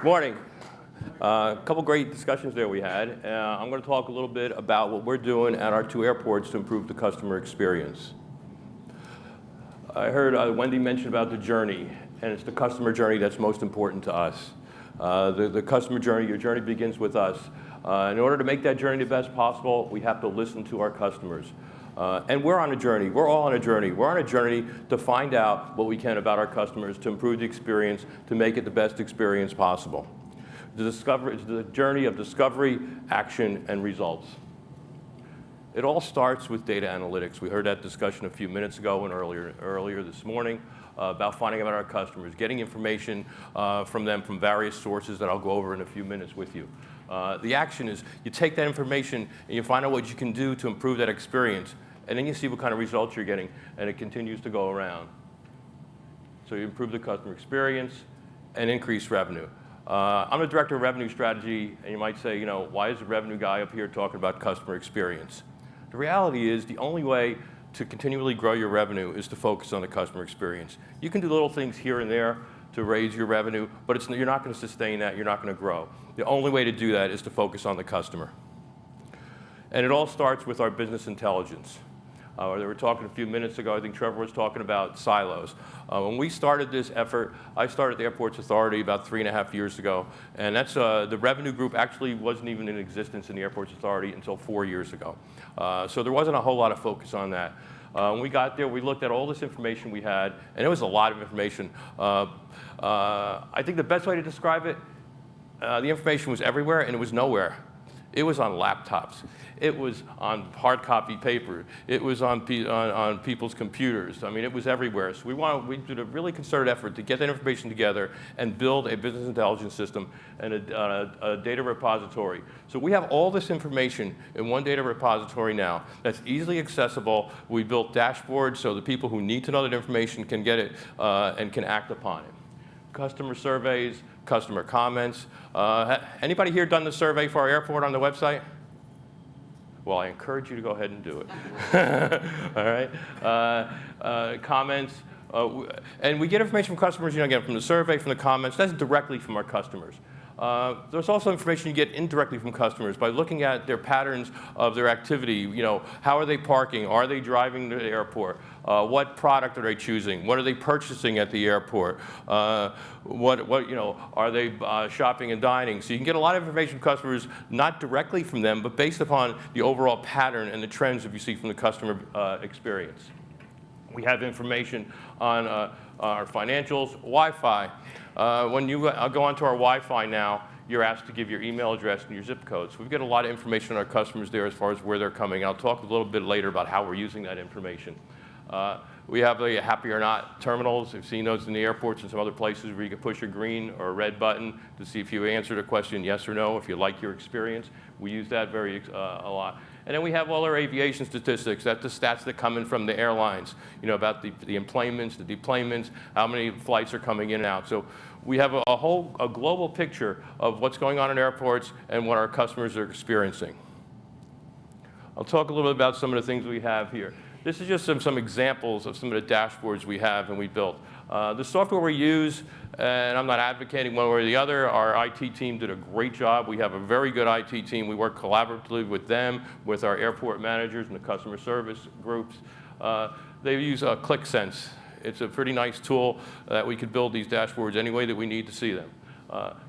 Morning. A couple great discussions there we had. I'm going to talk a little bit about what we're doing at our two airports to improve the customer experience. I heard Wendy mention about the journey, and it's the customer journey that's most important to us. The customer journey, your journey begins with us. In order to make that journey the best possible, we have to listen to our customers. And we're on a journey. We're all on a journey. We're on a journey to find out what we can about our customers, to improve the experience, to make it the best experience possible. It's the journey of discovery, action, and results. It all starts with data analytics. We heard that discussion a few minutes ago and earlier this morning about finding out our customers, getting information from them from various sources that I'll go over in a few minutes with you. The action is you take that information and you find out what you can do to improve that experience, and then you see what kind of results you're getting, and it continues to go around. So you improve the customer experience and increase revenue. I'm the Director of Revenue Strategy, and you might say, why is the revenue guy up here talking about customer experience? The reality is the only way to continually grow your revenue is to focus on the customer experience. You can do little things here and there to raise your revenue, but you're not going to sustain that, you're not going to grow. The only way to do that is to focus on the customer. And it all starts with our business intelligence. They were talking a few minutes ago, I think Trevor was talking about silos. When we started this effort, I started the Airports Authority about 3.5 years ago, and that's the revenue group actually wasn't even in existence in the Airports Authority until 4 years ago. So there wasn't a whole lot of focus on that. When we got there, we looked at all this information we had, and it was a lot of information. I think the best way to describe it, the information was everywhere and it was nowhere. It was on laptops. It was on hard copy paper. It was on people's computers. I mean, it was everywhere. So we did a really concerted effort to get that information together and build a business intelligence system and a data repository. So we have all this information in one data repository now that's easily accessible. We built dashboards so the people who need to know that information can get it and can act upon it. Customer surveys, customer comments. Anybody here done the survey for our airport on the website? Well, I encourage you to go ahead and do it. All right. Comments. And we get information from customers, again, from the survey, from the comments. That's directly from our customers. There's also information you get indirectly from customers by looking at their patterns of their activity. How are they parking? Are they driving to the airport? What product are they choosing? What are they purchasing at the airport? Are they shopping and dining? So you can get a lot of information from customers, not directly from them, but based upon the overall pattern and the trends that you see from the customer experience. We have information on our financials, Wi-Fi. When you go onto our Wi-Fi now, you're asked to give your email address and your zip code. So we've got a lot of information on our customers there as far as where they're coming. I'll talk a little bit later about how we're using that information. We have the Happy or Not terminals. You've seen those in the airports and some other places where you can push a green or a red button to see if you answered a question yes or no, if you like your experience. We use that a lot. And then we have all our aviation statistics. That's the stats that come in from the airlines, about the enplanements, the deplanements, how many flights are coming in and out. So we have a global picture of what's going on in airports and what our customers are experiencing. I'll talk a little bit about some of the things we have here. This is just some examples of some of the dashboards we have and we built. The software we use, and I'm not advocating one way or the other, our IT team did a great job. We have a very good IT team. We work collaboratively with them, with our airport managers and the customer service groups. They use ClickSense. It's a pretty nice tool that we could build these dashboards any way that we need to see them.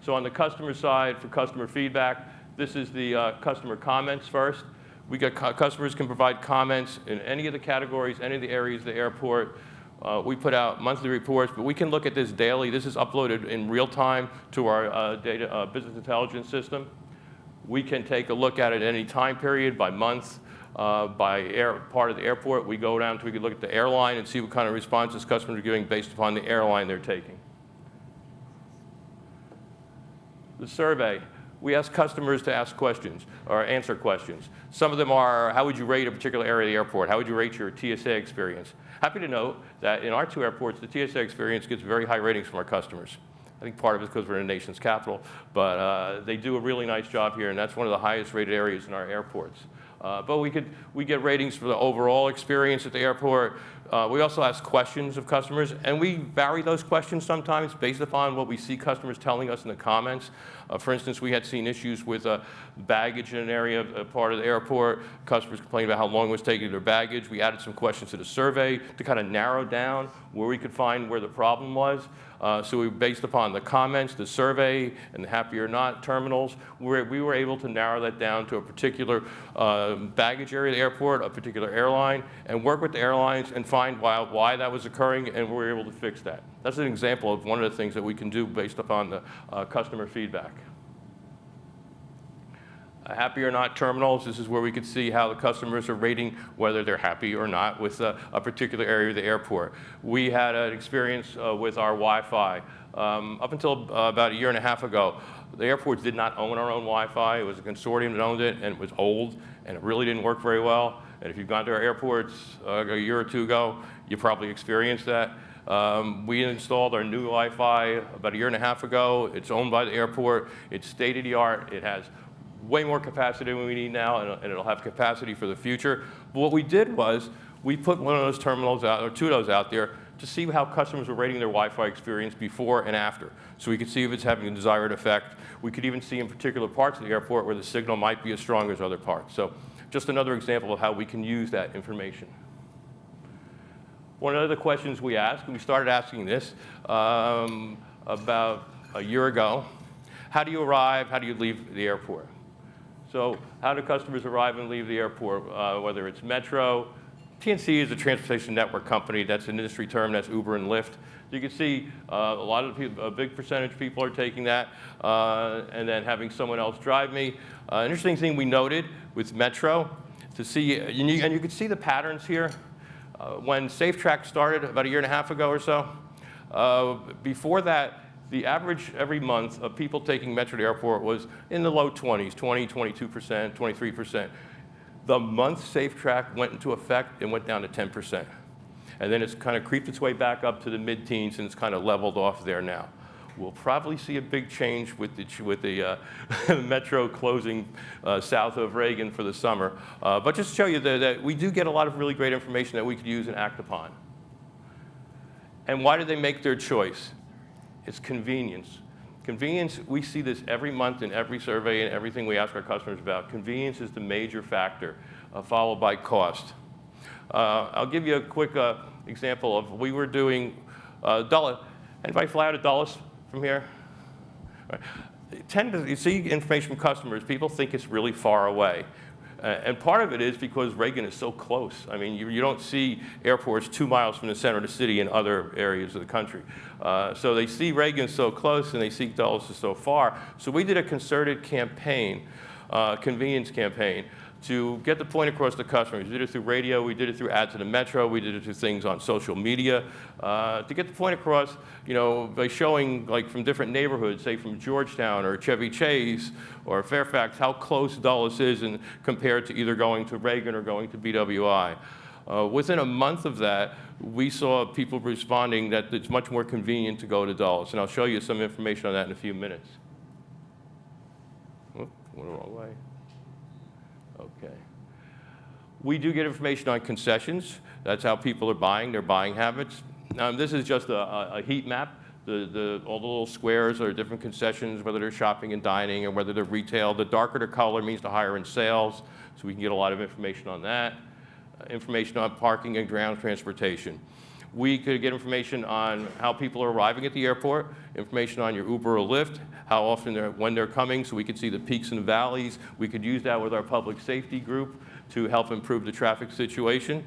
So on the customer side, for customer feedback, this is the customer comments first. Customers can provide comments in any of the categories, any of the areas of the airport. We put out monthly reports, but we can look at this daily. This is uploaded in real time to our business intelligence system. We can take a look at it at any time period, by month, by part of the airport. We go down to, we can look at the airline and see what kind of responses customers are giving based upon the airline they're taking. The survey. We ask customers to ask questions or answer questions. Some of them are, how would you rate a particular area of the airport? How would you rate your TSA experience? Happy to note that in our two airports, the TSA experience gets very high ratings from our customers. I think part of it is because we're in the nation's capital, but they do a really nice job here, and that's one of the highest rated areas in our airports. But we get ratings for the overall experience at the airport, We also ask questions of customers, and we vary those questions sometimes based upon what we see customers telling us in the comments. For instance, we had seen issues with baggage in an area, part of the airport. Customers complained about how long it was taking their baggage. We added some questions to the survey to kind of narrow down where we could find where the problem was. So we, based upon the comments, the survey, and the Happy or Not terminals, we were able to narrow that down to a particular baggage area of the airport, a particular airline, and work with the airlines and find why that was occurring, and we were able to fix that. That's an example of one of the things that we can do based upon the customer feedback. Happy or Not terminals, this is where we could see how the customers are rating whether they're happy or not with a particular area of the airport. We had an experience with our Wi-Fi. Up until about a year and a half ago, the airports did not own our own Wi-Fi. It was a consortium that owned it, and it was old, and it really didn't work very well. And if you've gone to our airports a year or two ago, you probably experienced that. We installed our new Wi-Fi about a year and a half ago. It's owned by the airport. It's state-of-the-art. It has way more capacity than we need now, and it'll have capacity for the future. But what we did was we put one of those terminals out, or two of those out there, to see how customers were rating their Wi-Fi experience before and after. So we could see if it's having a desired effect. We could even see in particular parts of the airport where the signal might be as strong as other parts. So just another example of how we can use that information. One of the questions we asked, and we started asking this about a year ago, how do you arrive, how do you leave the airport? So how do customers arrive and leave the airport, whether it's Metro? TNC is a transportation network company. That's an industry term. That's Uber and Lyft. You can see a lot of people, a big percentage of people are taking that and then having someone else drive me. An interesting thing we noted with Metro, to see, and you can see the patterns here. When SafeTrack started about a year and a half ago or so, before that, the average every month of people taking Metro to the airport was in the low 20s, 20, 22%, 23%. The month SafeTrack went into effect, it went down to 10%. And then it's kind of creeped its way back up to the mid-teens, and it's kind of leveled off there now. We'll probably see a big change with the Metro closing south of Reagan for the summer. But just to show you that we do get a lot of really great information that we could use and act upon. And why did they make their choice? It's convenience. Convenience, we see this every month in every survey and everything we ask our customers about. Convenience is the major factor, followed by cost. I'll give you a quick example of, we were doing Dulles. Anybody fly out of Dulles from here? Right. You see information from customers, people think it's really far away. And part of it is because Reagan is so close. I mean, you don't see airports 2 miles from the center of the city in other areas of the country. So they see Reagan so close and they see Dulles so far. So we did a concerted campaign, convenience campaign, to get the point across to customers. We did it through radio, we did it through ads to the Metro, we did it through things on social media, to get the point across, you know, by showing, like, from different neighborhoods, say from Georgetown or Chevy Chase or Fairfax, how close Dulles is compared to either going to Reagan or going to BWI. Within a month of that, we saw people responding that it's much more convenient to go to Dulles, and I'll show you some information on that in a few minutes. Whoop, went the wrong way. Okay. We do get information on concessions. That's how people are buying, their buying habits. This is just a heat map. All the little squares are different concessions, whether they're shopping and dining or whether they're retail. The darker the color means the higher in sales, so we can get a lot of information on that. Information on parking and ground transportation. We could get information on how people are arriving at the airport, information on your Uber or Lyft, how often when they're coming, so we could see the peaks and valleys. We could use that with our public safety group to help improve the traffic situation.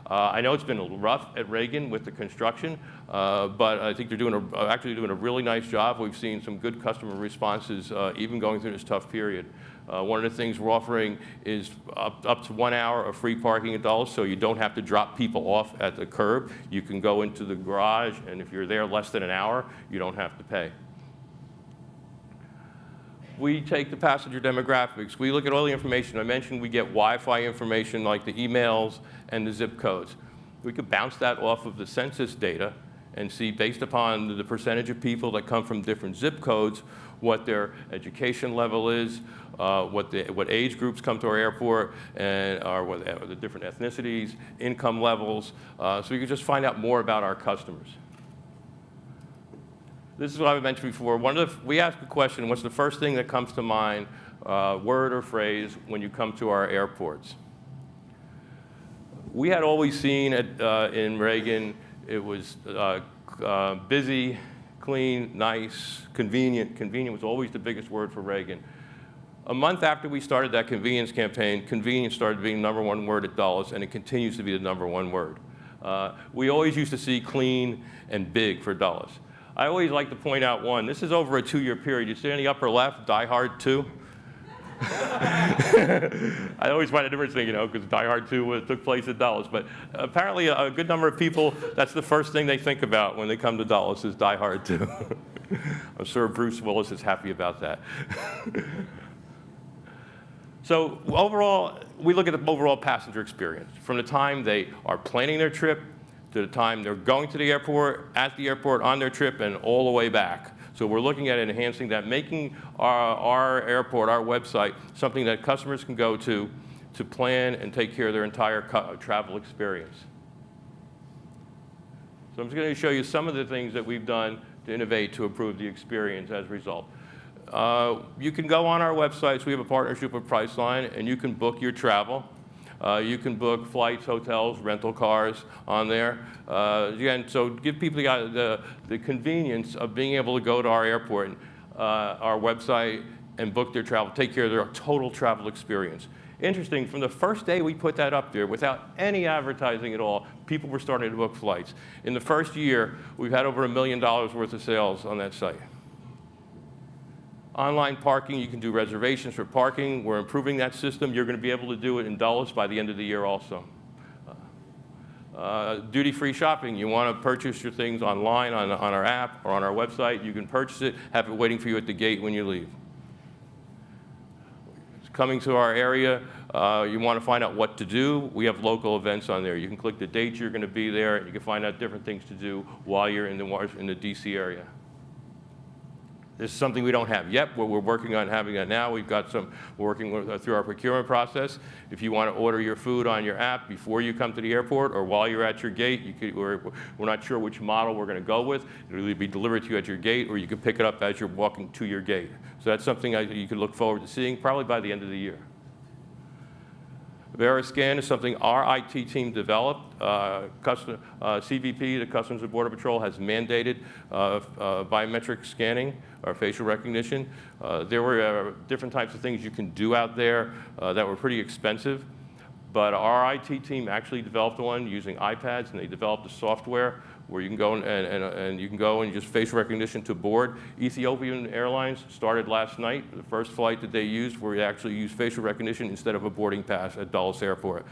I know it's been rough at Reagan with the construction, but I think they're actually doing a really nice job. We've seen some good customer responses even going through this tough period. One of the things we're offering is up to 1 hour of free parking at Dulles, so you don't have to drop people off at the curb. You can go into the garage, and if you're there less than an hour, you don't have to pay. We take the passenger demographics. We look at all the information. I mentioned we get Wi-Fi information like the emails and the zip codes. We could bounce that off of the census data and see, based upon the percentage of people that come from different zip codes, what their education level is, what age groups come to our airport, and what the different ethnicities, income levels, so we can just find out more about our customers. This is what I mentioned before. We ask a question, what's the first thing that comes to mind, word or phrase, when you come to our airports? We had always seen in Reagan, it was busy, clean, nice, convenient. Convenient was always the biggest word for Reagan. A month after we started that convenience campaign, convenience started being the #1 word at Dulles, and it continues to be the #1 word. We always used to see clean and big for Dulles. I always like to point out one. This is over a 2-year period. You see in the upper left, Die Hard 2? I always find it interesting, because Die Hard 2 took place at Dulles. But apparently a good number of people, that's the first thing they think about when they come to Dulles is Die Hard 2. I'm sure Bruce Willis is happy about that. So overall, we look at the overall passenger experience. From the time they are planning their trip, to the time they're going to the airport, at the airport, on their trip, and all the way back. So we're looking at enhancing that, making our airport, our website, something that customers can go to plan and take care of their entire travel experience. So I'm just going to show you some of the things that we've done to innovate to improve the experience as a result. You can go on our websites. We have a partnership with Priceline, and you can book your travel. You can book flights, hotels, rental cars on there. Again, so give people the convenience of being able to go to our airport, our website, and book their travel, take care of their total travel experience. Interesting, from the first day we put that up there, without any advertising at all, people were starting to book flights. In the first year, we've had over $1 million worth of sales on that site. Online parking, you can do reservations for parking. We're improving that system. You're going to be able to do it in Dulles by the end of the year also. Duty-free shopping, you want to purchase your things online on our app or on our website, you can purchase it, have it waiting for you at the gate when you leave. Coming to our area, you want to find out what to do, we have local events on there. You can click the dates you're going to be there, and you can find out different things to do while you're in the DC area. This is something we don't have yet, but we're working on having that now. We're working through our procurement process. If you want to order your food on your app before you come to the airport or while you're at your gate, we're not sure which model we're going to go with. It'll either be delivered to you at your gate, or you can pick it up as you're walking to your gate. So that's something you can look forward to seeing probably by the end of the year. VeriScan is something our IT team developed. CBP, the Customs and Border Patrol, has mandated biometric scanning or facial recognition. There were different types of things you can do out there that were pretty expensive, but our IT team actually developed one using iPads, and they developed the software where you can go and you can go and just facial recognition to board. Ethiopian Airlines started last night, the first flight that they used where we actually used facial recognition instead of a boarding pass at Dulles Airport.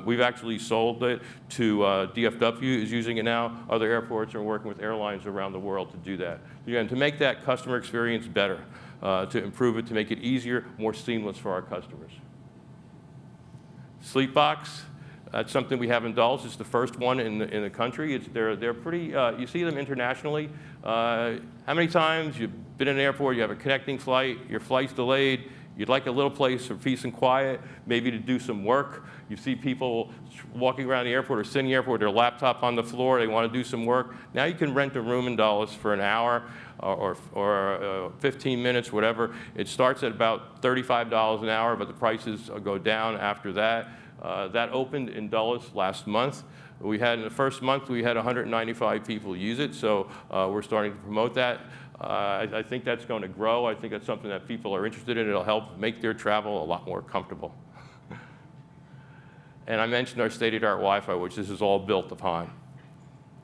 We've actually sold it to DFW is using it now. Other airports are working with airlines around the world to do that. Again, to make that customer experience better, to improve it, to make it easier, more seamless for our customers. Sleepbox. That's something we have in Dulles. It's the first one in the country. They're pretty, you see them internationally. How many times you've been in an airport, you have a connecting flight, your flight's delayed, you'd like a little place for peace and quiet, maybe to do some work. You see people walking around the airport or sitting in the airport with their laptop on the floor, they want to do some work. Now you can rent a room in Dulles for an hour or 15 minutes, whatever. It starts at about $35 an hour, but the prices go down after that. That opened in Dulles last month. In the first month, we had 195 people use it, so we're starting to promote that. I think that's going to grow. I think that's something that people are interested in. It'll help make their travel a lot more comfortable. And I mentioned our state-of-the-art Wi-Fi, which this is all built upon.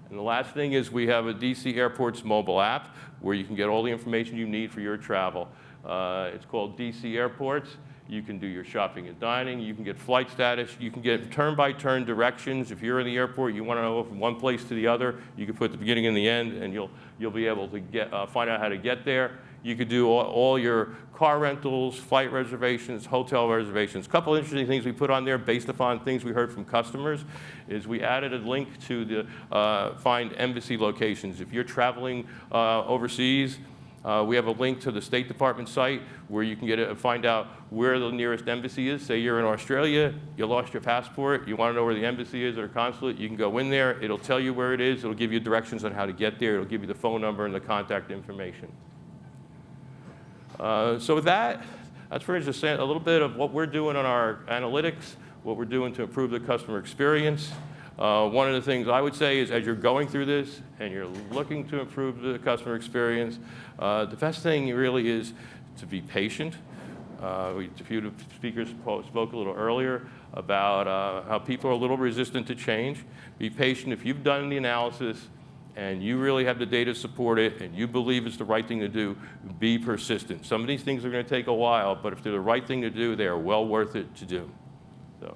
And the last thing is we have a DC Airports mobile app where you can get all the information you need for your travel. It's called DC Airports. You can do your shopping and dining. You can get flight status. You can get turn-by-turn directions. If you're in the airport, you want to go from one place to the other, you can put the beginning and the end, and you'll be able to find out how to get there. You could do all your car rentals, flight reservations, hotel reservations. A couple interesting things we put on there based upon things we heard from customers is we added a link to the find embassy locations. If you're traveling overseas, we have a link to the State Department site where you can find out where the nearest embassy is. Say you're in Australia, you lost your passport, you want to know where the embassy is or consulate, you can go in there, it'll tell you where it is, it'll give you directions on how to get there, it'll give you the phone number and the contact information. So with that, that's pretty much just a little bit of what we're doing on our analytics, what we're doing to improve the customer experience. One of the things I would say is as you're going through this and you're looking to improve the customer experience, the best thing really is to be patient. A few of the speakers spoke a little earlier about how people are a little resistant to change. Be patient. If you've done the analysis and you really have the data to support it and you believe it's the right thing to do, be persistent. Some of these things are going to take a while, but if they're the right thing to do, they are well worth it to do. So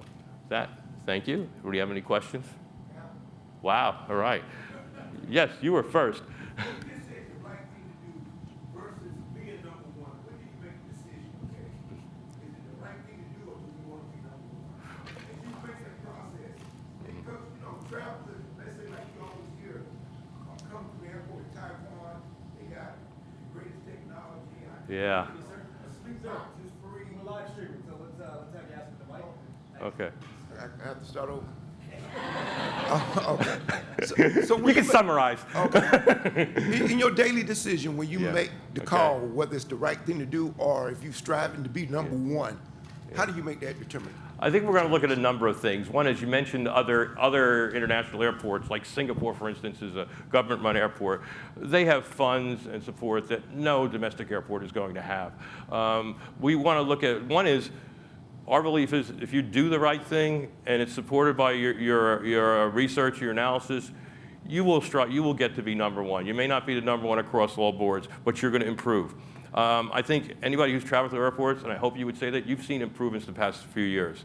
that. Thank you. Do you have any questions? Yeah. Wow, all right. Yes, you were first. You just said the right thing to do versus being number one. When do you make the decision, okay? Is it the right thing to do or do you want to be number one? As you make that process, because, travelers, let's say like you always hear, come to the airport in Taiwan, they got the greatest technology. Yeah. A sleep talk is free. We're live streaming, so let's have you ask for the mic. Okay. I have to start over. Okay. So you can summarize. Okay. In your daily decision, when you make the call, Okay. whether it's the right thing to do or if you're striving to be number one, how do you make that determination? I think we're going to look at a number of things. One, as you mentioned, other international airports, like Singapore, for instance, is a government-run airport. They have funds and support that no domestic airport is going to have. We want to look at, one is, our belief is if you do the right thing and it's supported by your research, your analysis, you will get to be number one. You may not be the number one across all boards, but you're going to improve. I think anybody who's traveled through airports, and I hope you would say that, you've seen improvements the past few years.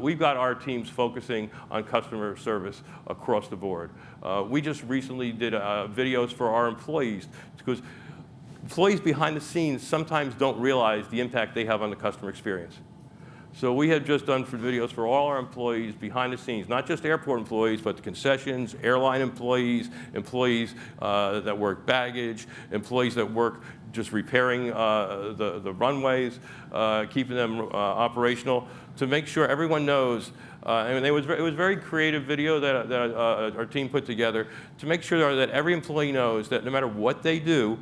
We've got our teams focusing on customer service across the board. We just recently did videos for our employees because employees behind the scenes sometimes don't realize the impact they have on the customer experience. So we have just done videos for all our employees behind the scenes, not just airport employees, but the concessions, airline employees, employees that work baggage, employees that work just repairing the runways, keeping them operational, to make sure everyone knows. And it was a very creative video that our team put together to make sure that every employee knows that no matter what they do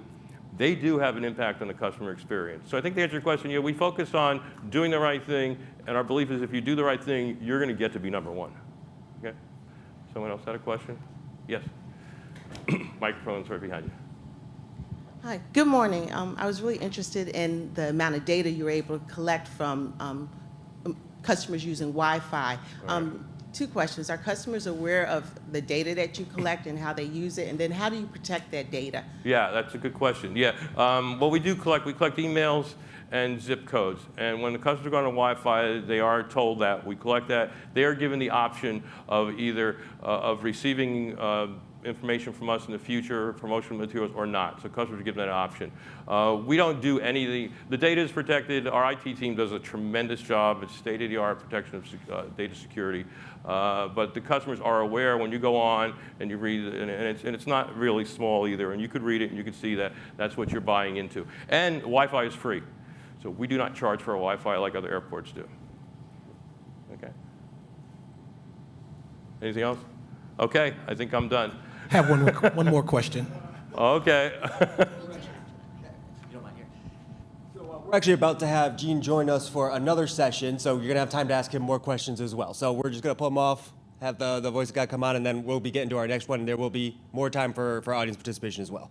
have an impact on the customer experience. So I think to answer your question, we focus on doing the right thing, and our belief is if you do the right thing, you're going to get to be number one. Okay? Someone else had a question? Yes. Microphone's right behind you. Hi, good morning. I was really interested in the amount of data you were able to collect from customers using Wi-Fi. Right. Two questions. Are customers aware of the data that you collect and how they use it? And then how do you protect that data? Yeah, that's a good question. Yeah, what we collect emails and zip codes. And when the customers go on Wi-Fi, they are told that. We collect that. They are given the option of either of receiving information from us in the future, promotional materials, or not. So customers are given that option. We don't do any of the data is protected. Our IT team does a tremendous job. It's state-of-the-art protection of data security. But the customers are aware when you go on and you read it, and it's not really small either. And you could read it and you could see that that's what you're buying into. And Wi-Fi is free. So we do not charge for a Wi-Fi like other airports do. Okay. Anything else? Okay, I think I'm done. I have one more question. Okay. We're actually about to have Gene join us for another session, so you're going to have time to ask him more questions as well. So we're just going to pull him off, have the voice guy come on, and then we'll be getting to our next one, and there will be more time for audience participation as well.